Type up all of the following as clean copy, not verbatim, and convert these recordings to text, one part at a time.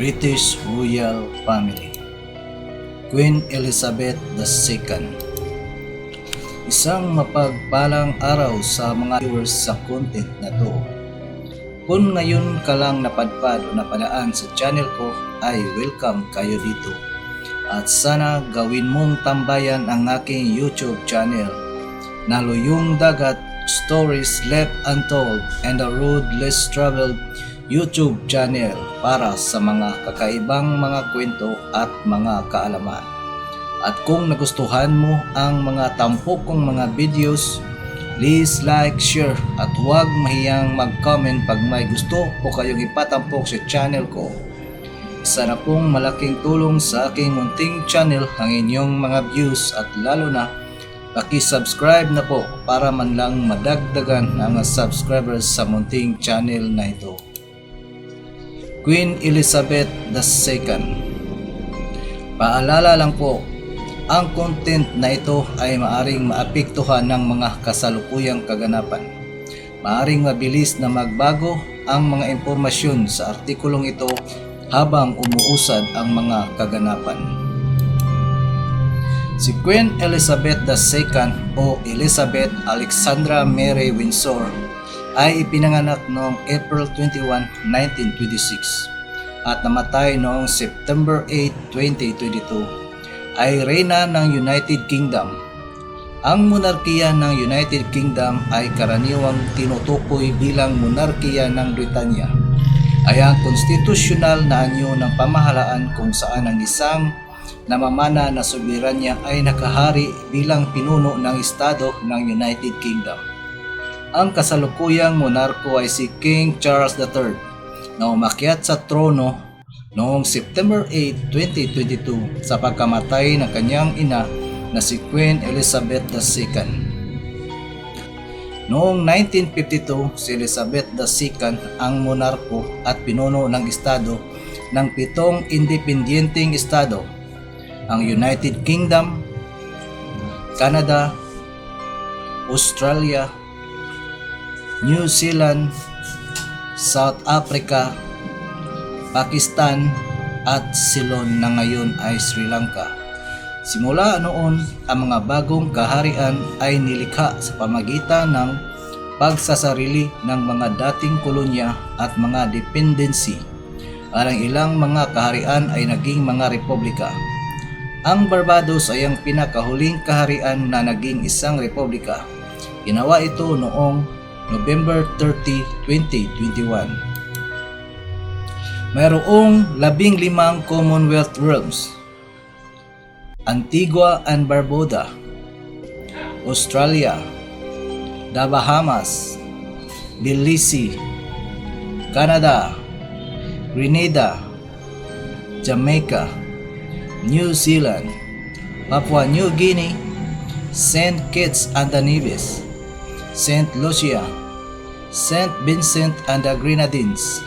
British Royal Family. Queen Elizabeth II. Isang mapagpalang araw sa mga viewers sa content na to. Kung ngayon ka lang napadpad o napadaan sa channel ko, ay welcome kayo dito. At sana gawin mong tambayan ang aking YouTube channel na Luyong Dagat Stories Left Untold and the Road Less Traveled YouTube channel para sa mga kakaibang mga kwento at mga kaalaman. At kung nagustuhan mo ang mga tampok kong mga videos, please like, share at huwag mahiyang mag-comment pag may gusto o kayong ipatampok sa channel ko. Isa na pong malaking tulong sa aking munting channel ang inyong mga views at lalo na paki-subscribe na po para man lang madagdagan ang subscribers sa munting channel na ito. Queen Elizabeth II. Paalala lang po, ang content na ito ay maaring maapektuhan ng mga kasalukuyang kaganapan. Maaring mabilis na magbago ang mga impormasyon sa artikulong ito habang umuusad ang mga kaganapan. Si Queen Elizabeth II o Elizabeth Alexandra Mary Windsor ay ipinanganak noong April 21, 1926 at namatay noong September 8, 2022. Ay reyna ng United Kingdom. Ang monarkiya ng United Kingdom ay karaniwang tinutukoy bilang monarkiya ng Britanya. Ay ang konstitusyonal na anyo ng pamahalaan kung saan ang isang namamana na soberanya ay nakahari bilang pinuno ng estado ng United Kingdom. Ang kasalukuyang monarko ay si King Charles III na umakyat sa trono noong September 8, 2022 sa pagkamatay ng kanyang ina na si Queen Elizabeth II. Noong 1952, si Elizabeth II ang monarko at pinuno ng estado ng 7 independenteng estado, ang United Kingdom, Canada, Australia, New Zealand, South Africa, Pakistan at Ceylon na ngayon ay Sri Lanka. Simula noon, ang mga bagong kaharian ay nilikha sa pamagitan ng pagsasarili ng mga dating kolonya at mga dependency. Ang ilang mga kaharian ay naging mga republika. Ang Barbados ay ang pinakahuling kaharian na naging isang republika. Ginawa ito noong November 30, 2021. Mayroong 15 Commonwealth realms: Antigua and Barbuda, Australia, the Bahamas, Belize, Canada, Grenada, Jamaica, New Zealand, Papua New Guinea, Saint Kitts and Nevis, Saint Lucia, Saint Vincent and the Grenadines,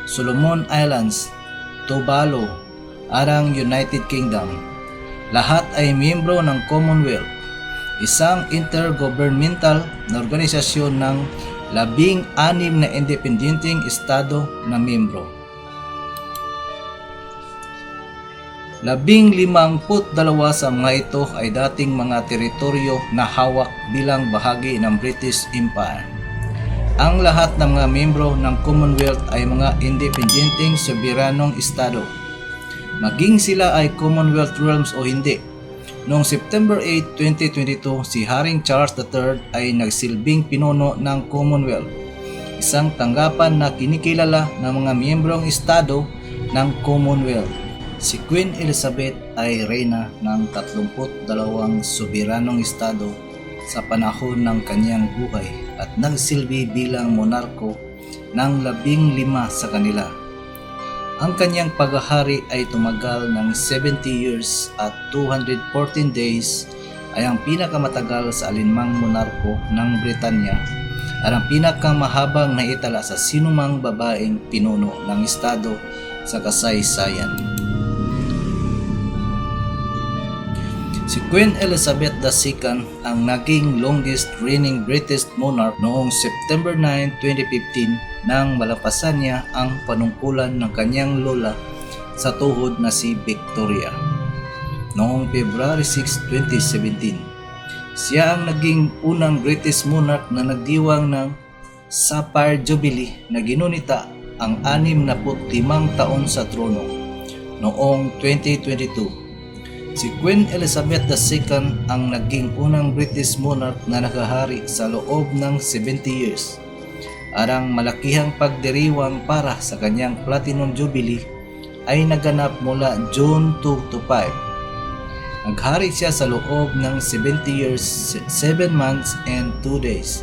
Solomon Islands, Tuvalu, at ang United Kingdom. Lahat ay miyembro ng Commonwealth, isang intergovernmental na organisasyon ng 16 na independenteng estado na miyembro. 52 sa mga ito ay dating mga teritoryo na hawak bilang bahagi ng British Empire. Ang lahat ng mga miyembro ng Commonwealth ay mga independenteng soberanong estado. Maging sila ay Commonwealth realms o hindi. Noong September 8, 2022, si Haring Charles III ay nagsilbing pinuno ng Commonwealth, isang tanggapan na kinikilala ng mga miyembrong estado ng Commonwealth. Si Queen Elizabeth ay reyna ng 32 soberanong estado sa panahon ng kanyang buhay at nagsilbi bilang monarko ng 15 sa kanila. Ang kanyang paghahari ay tumagal ng 70 years at 214 days, ay ang pinakamatagal sa alinmang monarko ng Britanya at ang pinakamahabang naitala sa sinumang babaeng pinuno ng estado sa kasaysayan. Si Queen Elizabeth II ang naging longest reigning British monarch noong September 9, 2015 nang malampasan niya ang panungkulan ng kanyang lola sa tuhod na si Victoria. Noong February 6, 2017, siya ang naging unang British monarch na nagdiwang ng Sapphire Jubilee na ginunita ang 65 taon sa trono noong 2022. Si Queen Elizabeth II ang naging unang British monarch na nakahari sa loob ng 70 years. Arang malakihang pagdiriwang para sa kanyang Platinum Jubilee ay naganap mula June 2 to 5. Naghari siya sa loob ng 70 years, 7 months and 2 days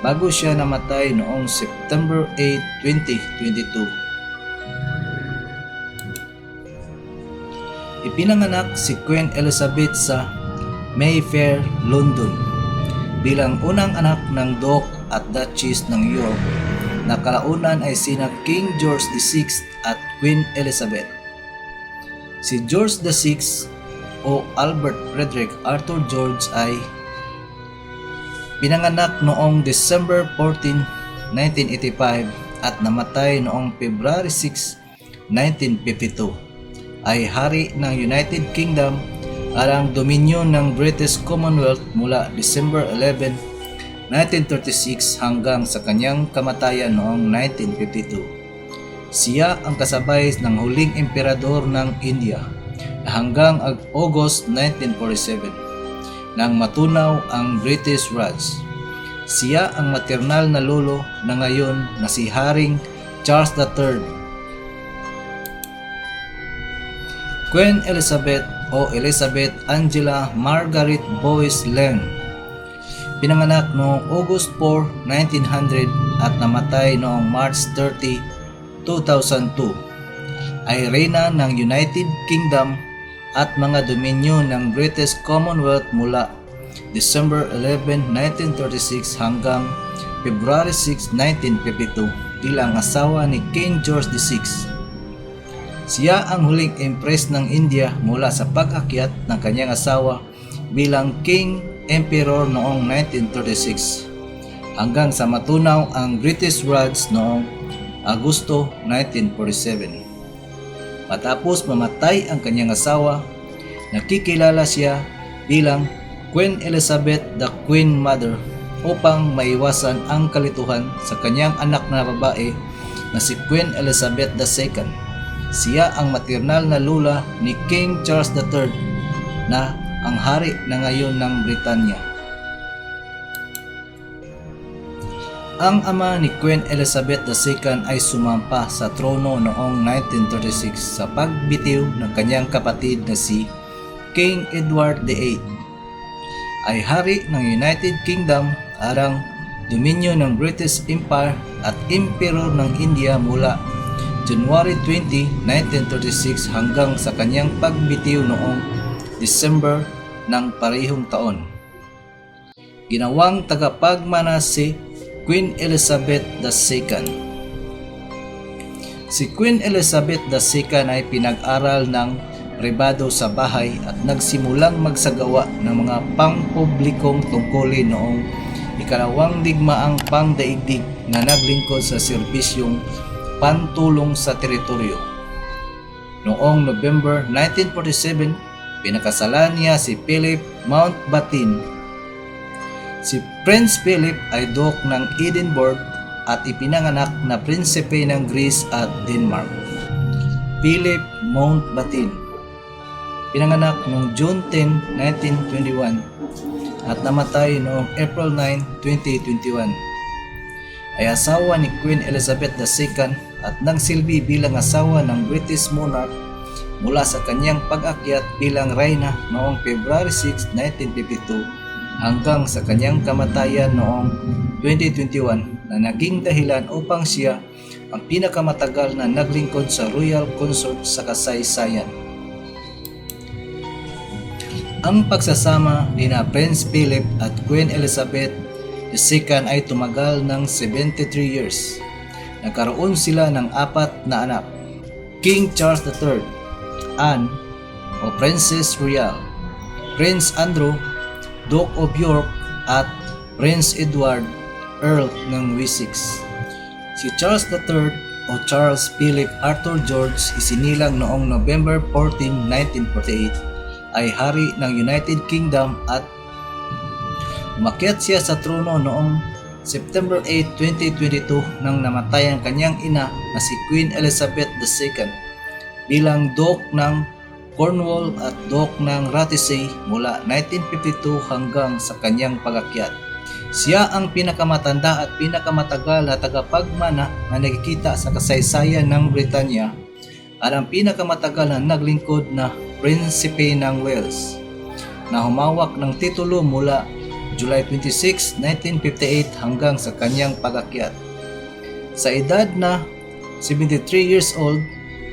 bago siya namatay noong September 8, 2022. Ipinanganak si Queen Elizabeth sa Mayfair, London bilang unang anak ng Duke at Duchess ng York na kalaunan ay sina King George VI at Queen Elizabeth. Si George VI o Albert Frederick Arthur George ay pinanganak noong December 14, 1985 at namatay noong February 6, 1952. Ay hari ng United Kingdom arang dominion ng British Commonwealth mula December 11, 1936 hanggang sa kanyang kamatayan noong 1952. Siya ang kasabay ng huling emperador ng India hanggang August 1947 nang matunaw ang British Raj. Siya ang maternal na lolo na ngayon na si Haring Charles III. Queen Elizabeth o Elizabeth Angela Margaret Boyce-Lane, pinanganak noong August 4, 1900 at namatay noong March 30, 2002, ay reyna ng United Kingdom at mga dominyon ng British Commonwealth mula December 11, 1936 hanggang February 6, 1952 bilang asawa ni King George VI. Siya ang huling empress ng India mula sa pag-akyat ng kanyang asawa bilang King Emperor noong 1936 hanggang sa matunaw ang British Raj noong Agosto 1947. Matapos mamatay ang kanyang asawa, nakikilala siya bilang Queen Elizabeth the Queen Mother upang maiwasan ang kalituhan sa kanyang anak na babae na si Queen Elizabeth II. Siya ang maternal na lula ni King Charles III na ang hari na ngayon ng Britanya. Ang ama ni Queen Elizabeth II ay sumampa sa trono noong 1936 sa pagbitiw ng kanyang kapatid na si King Edward VIII. Ay hari ng United Kingdom arang dominion ng British Empire at Emperor ng India mula January 20, 1936 hanggang sa kanyang pagbitiw noong December ng parehong taon. Ginawang tagapagmana si Queen Elizabeth II. Si Queen Elizabeth II ay pinag-aral ng pribado sa bahay at nagsimulang magsagawa ng mga pampublikong tungkulin noong ikalawang digmaang pangdaigdig na naglingkod sa serbisyong pantulong sa teritoryo. Noong November 1947, pinakasalan niya si Philip Mountbatten. Si Prince Philip ay Duke ng Edinburgh at ipinanganak na prinsipe ng Greece at Denmark. Philip Mountbatten, pinanganak noong June 10, 1921 at namatay noong April 9, 2021. Ay asawa ni Queen Elizabeth II at nagsilbi bilang asawa ng British monarch mula sa kanyang pag-akyat bilang reyna noong February 6, 1952 hanggang sa kanyang kamatayan noong 2021 na naging dahilan upang siya ang pinakamatagal na naglingkod sa royal consort sa kasaysayan. Ang pagsasama ni Prince Philip at Queen Elizabeth II ay tumagal ng 73 years. Nagkaroon sila ng 4 na anak: King Charles III, Anne o Princess Royal, Prince Andrew, Duke of York at Prince Edward, Earl ng Wessex. Si Charles III o Charles Philip Arthur George isinilang noong November 14, 1948 ay hari ng United Kingdom at umakyat siya sa trono noong September 8, 2022 nang namatay ang kanyang ina na si Queen Elizabeth II bilang Duke ng Cornwall at Duke ng Rothesay mula 1952 hanggang sa kanyang pagakyat. Siya ang pinakamatanda at pinakamatagal na tagapagmana na nakikita sa kasaysayan ng Britanya at ang pinakamatagal na naglingkod na Prinsipe ng Wales na humawak ng titulo mula July 26, 1958 hanggang sa kanyang pagakyat. Sa edad na 73 years old,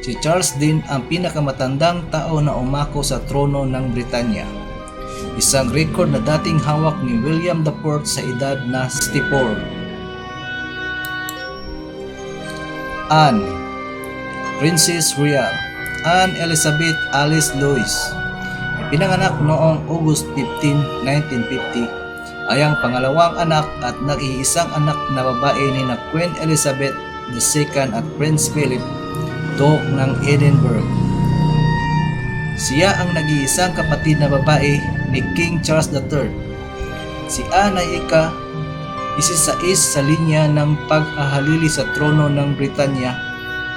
si Charles din ang pinakamatandang tao na umako sa trono ng Britanya. Isang record na dating hawak ni William IV sa edad na 64. Anne, Princess Royal, Anne Elizabeth Alice Louis, pinanganak noong August 15, 1950, ay ang pangalawang anak at nag-iisang anak na babae ni na Queen Elizabeth II at Prince Philip, Duke ng Edinburgh. Siya ang nag-iisang kapatid na babae ni King Charles III. Si Anne ay ika-16 sa linya ng paghahalili sa trono ng Britanya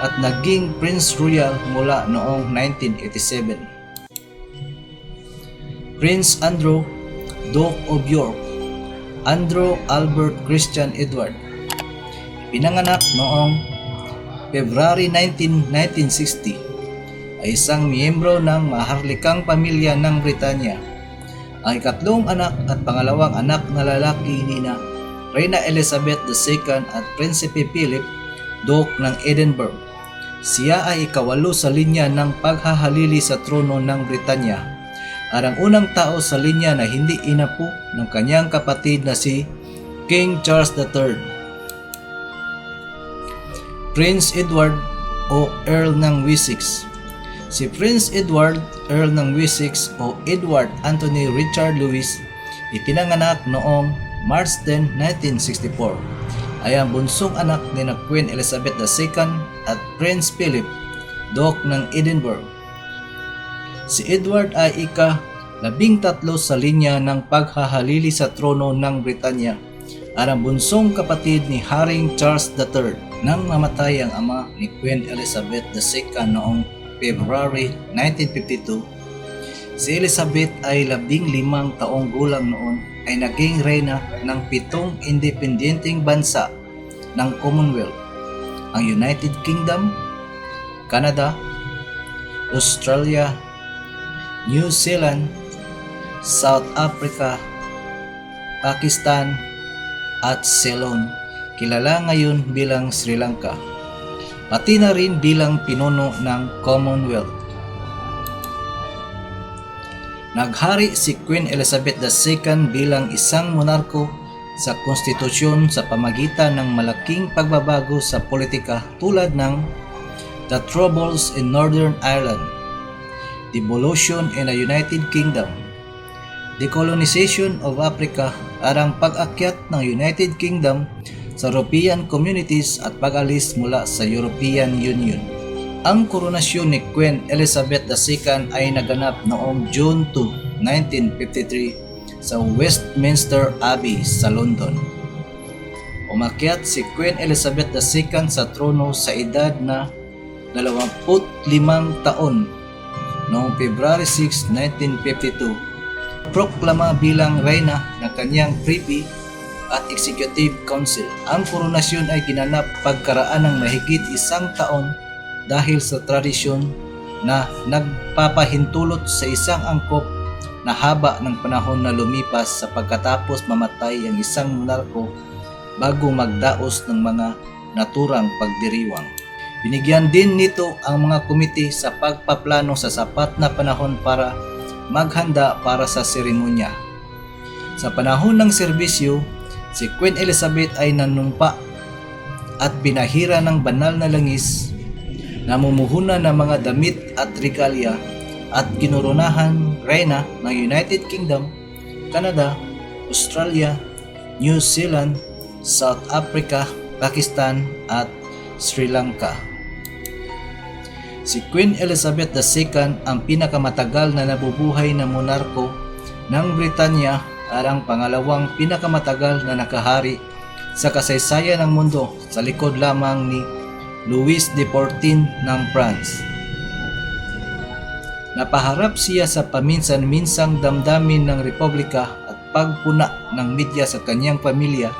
at naging Prince Royal mula noong 1987. Prince Andrew, Duke of York, Andrew Albert Christian Edward, pinanganak noong February 19, 1960, ay isang miyembro ng maharlikang pamilya ng Britanya. Ang ikatlong anak at pangalawang anak na lalaki ni na Reyna Elizabeth II at Prinsipe Philip, Duke ng Edinburgh. Siya ay ikawalo sa linya ng paghahalili sa trono ng Britanya at ang unang tao sa linya na hindi inapo ng kanyang kapatid na si King Charles III. Prince Edward o Earl ng Wessex. Si Prince Edward, Earl ng Wessex o Edward Anthony Richard Louis, ipinanganak noong March 10, 1964, ay ang bunsong anak ni na Queen Elizabeth II at Prince Philip, Duke ng Edinburgh. Si Edward ay ika-13 sa linya ng paghahalili sa trono ng Britanya at ang bunsong kapatid ni Haring Charles III nang mamatay ang ama ni Queen Elizabeth II noong February 1952. Si Elizabeth ay 15 taong gulang noon ay naging reyna ng 7 independenteng bansa ng Commonwealth, ang United Kingdom, Canada, Australia, New Zealand, South Africa, Pakistan, at Ceylon, kilala ngayon bilang Sri Lanka, pati na rin bilang pinuno ng Commonwealth. Naghari si Queen Elizabeth II bilang isang monarko sa konstitusyon sa pamagitan ng malaking pagbabago sa politika tulad ng The Troubles in Northern Ireland, Devolution in the United Kingdom, Decolonization of Africa at ang pag-akyat ng United Kingdom sa European Communities at pag-alis mula sa European Union. Ang koronasyon ni Queen Elizabeth II ay naganap noong June 2, 1953 sa Westminster Abbey sa London. Umakyat si Queen Elizabeth II sa trono sa edad na 25 taon noong February 6, 1952, proklama bilang reyna ng kanyang Privy at Executive Council. Ang koronasyon ay ginanap pagkaraan ng mahigit 1 taon dahil sa tradisyon na nagpapahintulot sa isang angkop na haba ng panahon na lumipas sa pagkatapos mamatay ang isang monarko bago magdaos ng mga naturang pagdiriwang. Binigyan din nito ang mga komite sa pagpaplano sa sapat na panahon para maghanda para sa seremonya. Sa panahon ng serbisyo, si Queen Elizabeth ay nanumpa at pinahira ng banal na langis, namumuhunan ng mga damit at regalya at kinoronahan reyna ng United Kingdom, Canada, Australia, New Zealand, South Africa, Pakistan at Sri Lanka. Si Queen Elizabeth II ang pinakamatagal na nabubuhay na monarko ng Britanya at ang pangalawang pinakamatagal na nakahari sa kasaysayan ng mundo sa likod lamang ni Louis XIV ng France. Napaharap siya sa paminsan-minsang damdamin ng Republika at pagpuna ng media sa kanyang pamilya,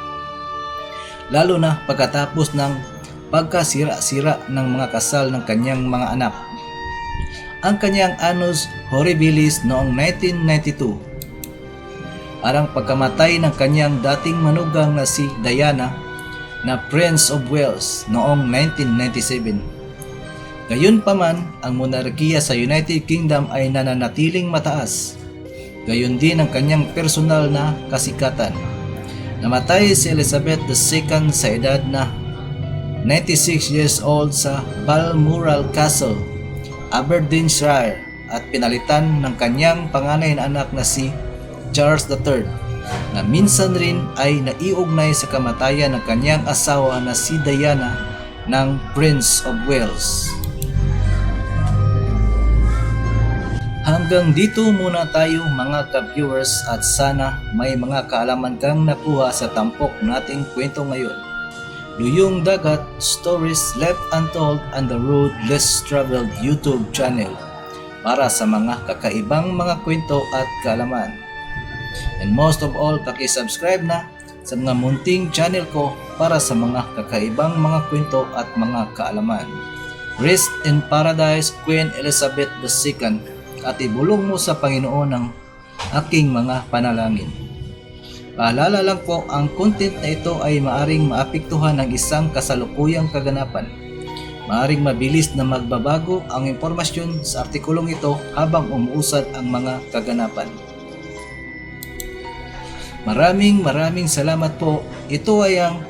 lalo na pagkatapos ng pagkasira-sira ng mga kasal ng kanyang mga anak. Ang kanyang annus horribilis noong 1992 at ang pagkamatay ng kanyang dating manugang na si Diana na Prince of Wales noong 1997. Gayunpaman, ang monarkiya sa United Kingdom ay nananatiling mataas. Gayon din ang kanyang personal na kasikatan. Namatay si Elizabeth II sa edad na 96 years old sa Balmoral Castle, Aberdeenshire at pinalitan ng kanyang panganay na anak na si Charles III na minsan rin ay naiugnay sa kamatayan ng kanyang asawa na si Diana ng Prince of Wales. Hanggang dito muna tayo mga ka-viewers at sana may mga kaalaman kang nakuha sa tampok nating kwento ngayon. Duyong Dagat Stories Left Untold on the Road Less Traveled YouTube channel para sa mga kakaibang mga kwento at kaalaman. And most of all, paki-subscribe na sa mga munting channel ko para sa mga kakaibang mga kwento at mga kaalaman. Rest in Paradise, Queen Elizabeth II, at ibulong mo sa Panginoon ang aking mga panalangin. Paalala lang po, ang content na ito ay maaring maapektuhan ng isang kasalukuyang kaganapan. Maaring mabilis na magbabago ang impormasyon sa artikulong ito habang umuusad ang mga kaganapan. Maraming salamat po. Ito ay ang